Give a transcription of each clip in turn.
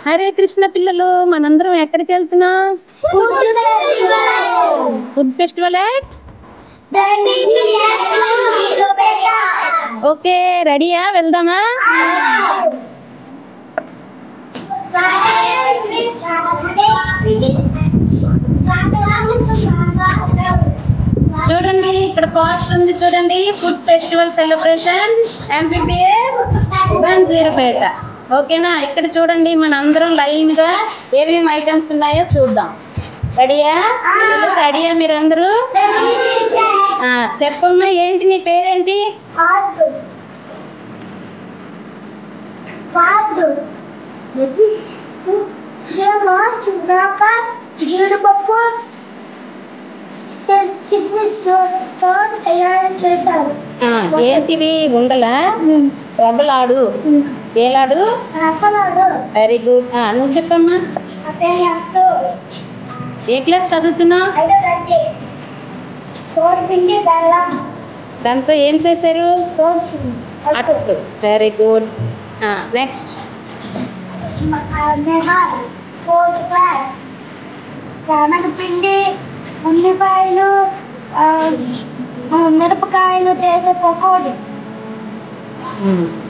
హరే కృష్ణ పిల్లలు, మనందరం ఎక్కడికి వెళ్తున్నాం? ఫుడ్ ఫెస్టివల్ ఎట్ ఓకే, రెడీయా? వెళ్దామా? చూడండి, ఇక్కడ పోస్టర్ ఉంది చూడండి. ఫుడ్ ఫెస్టివల్ సెలబ్రేషన్ MPPS 10 ఓకేనా? ఇక్కడ చూడండి, మన అందరం లైన్ గా ఏమేమి ఐటమ్స్ ఉన్నాయో చూద్దాం. రెడీయా? రెడీయా మీరందరూ? చెప్పమ్మా, ఏంటి నీ పేరేంటి? జీడిపప్పు తయారు చేశారు. ఏంటివి? ఉండలా? రబ్బలాడు. ఏలాడు? Very good. నువ్వు చెప్పమ్మా, ఏ క్లాస్ చదువుతున్నావు? దాంతో ఏం చేశారు? అట్లు. Very good. నెక్స్ట్ శనగపిండి, ఉల్లిపాయలు, మిరపకాయలు చేసే పకోడీ.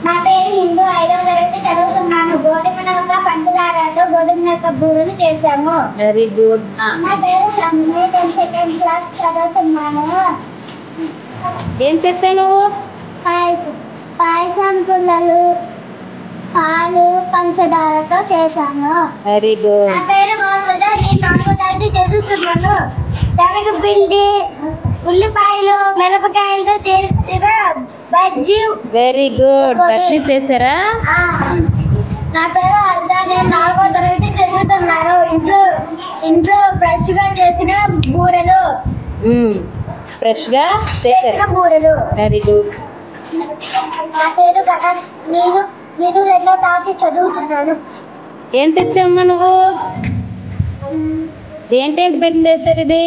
నా పేరు హిందూ, 5వ తరగతి చదువుతున్నాను. గోధుమ నూక పంచదారతో గోధుమ నూక బూరెలు చేశాము. Very good. నా పేరు సంగీత, 2nd క్లాస్ చదువుతున్నాను. ఏం చేశాను? పాయసం పుల్లలు పాలు పంచదారతో చేశాను. Very good. నా పేరు మోసద, నేను 4వ తరగతి చదువుతున్నాను. శనగపిండి, ఉల్లిపాయలు, మిరపకాయలతో చేసిన బజ్జీ. Very good. బజ్జీ చేశారా? నా పేరు హర్ష, నేను 4వ తరగతి చదువుతున్నాను. ఇంట్లో ఫ్రెష్ గా చేసిన బూరెలు. ఫ్రెష్ గా చేసిన బూరెలు. Very good. నా పేరు గగన్, నేను 2వ తరగతి చదువుతున్నాను. ఏం తెచ్చామ్మా నువ్వు? ఏంటేంటి పెట్టి చేశారు ఇది?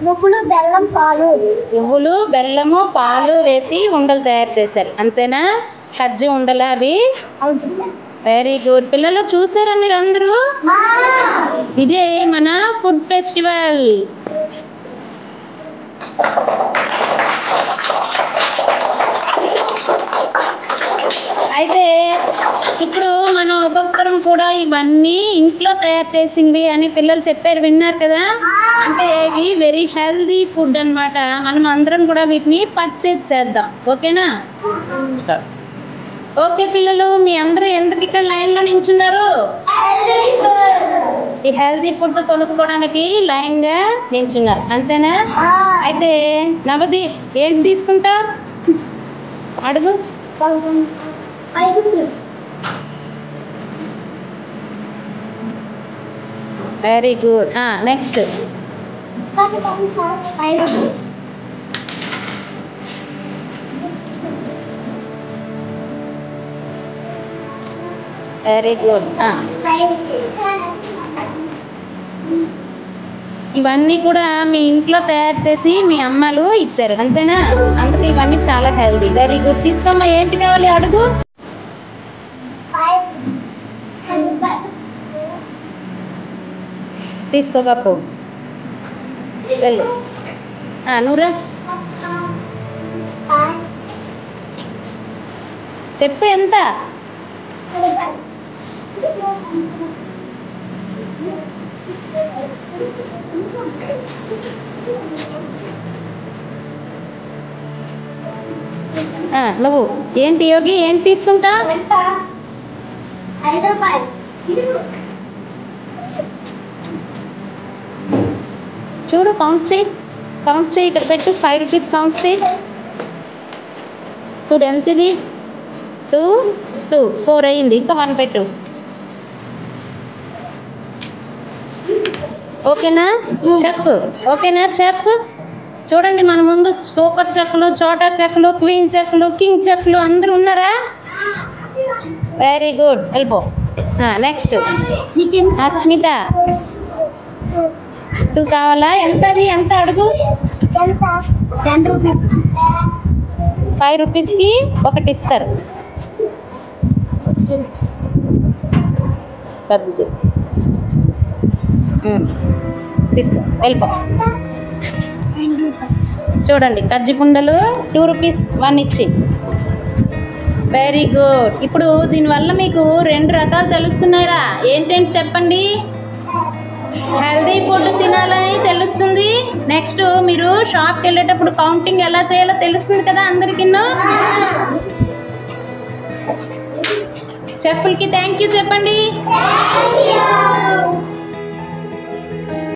నువ్వులు, బెల్లం, పాలు. నువ్వులు, బెల్లము, పాలు వేసి ఉండలు తయారు చేశారు, అంతేనా? కజ్జి ఉండలా అవి? Very good. పిల్లలు చూసారా మీరు అందరూ? ఇదే మన ఫుడ్ ఫెస్టివల్. అయితే ఇప్పుడు మనం ఒక్కొక్కరం కూడా ఇవన్నీ ఇంట్లో తయారు చేసినవి అని పిల్లలు చెప్పారు, విన్నారు కదా? అంటే ఇవి వెరీ హెల్దీ ఫుడ్ అన్నమాట. మనం అందరం కూడా వీటిని పర్చేజ్ చేద్దాం, ఓకేనా? ఓకే పిల్లలు, మీ అందరూ ఎందుకు ఇక్కడ లైన్లో నించున్నారు? ఈ హెల్దీ ఫుడ్ కొనుక్కోవడానికి లైన్గా నించున్నారు, అంతేనా? అయితే నవదీప్, ఏంటి తీసుకుంటా? అడుగు. Very good. Next very good. ఇవన్నీ కూడా మీ ఇంట్లో తయారు చేసి మీ అమ్మలు ఇచ్చారు, అంతేనా? అందుకే ఇవన్నీ చాలా హెల్దీ. Very good. తీసుకోమ్మా, ఏంటి కావాలి? అడుగు. తీసుకో కప్పు, వెళ్ళు. నూరా చెప్పు, ఎంత? నువ్వు ఏంటి యోగి, ఏంటి తీసుకుంటా? 5 రూపాయలు. చూడు, కౌంట్ చేయి, ఇక్కడ పెట్టు. 5 రూపీస్ కౌంట్ చేయి. చూడు ఎంత ఇది? 2, 4 అయింది. ఇంకా 1 పెట్టు, ఓకేనా? చెఫ్, ఓకేనా? చెఫ్ చూడండి, మన ముందు సూపర్ చెఫ్లు, చోటా చెఫ్లు, క్వీన్ చెఫ్లు, కింగ్ చెఫ్లు అందరూ ఉన్నారా? Very good. వెళ్ళిపో. నెక్స్ట్ అస్మిత, 2 కావాలా? ఎంతది? ఎంత అడుగు? 10 రూపీస్. 5 రూపీస్కి ఒకటి ఇస్తారు. పెద్దది తీసుకో వెళ్ళిపో. చూడండి కజ్జి పుండలు 2 రూపీస్ 1 ఇచ్చి. Very good. ఇప్పుడు దీనివల్ల మీకు 2 రకాలు తెలుస్తున్నారా? ఏంటంటే చెప్పండి. హెల్దీ ఫుడ్ తినాలని తెలుస్తుంది. నెక్స్ట్ మీరు షాప్కి వెళ్ళేటప్పుడు కౌంటింగ్ ఎలా చేయాలో తెలుస్తుంది కదా అందరికీ. చెఫ్లకి థ్యాంక్ యూ చెప్పండి.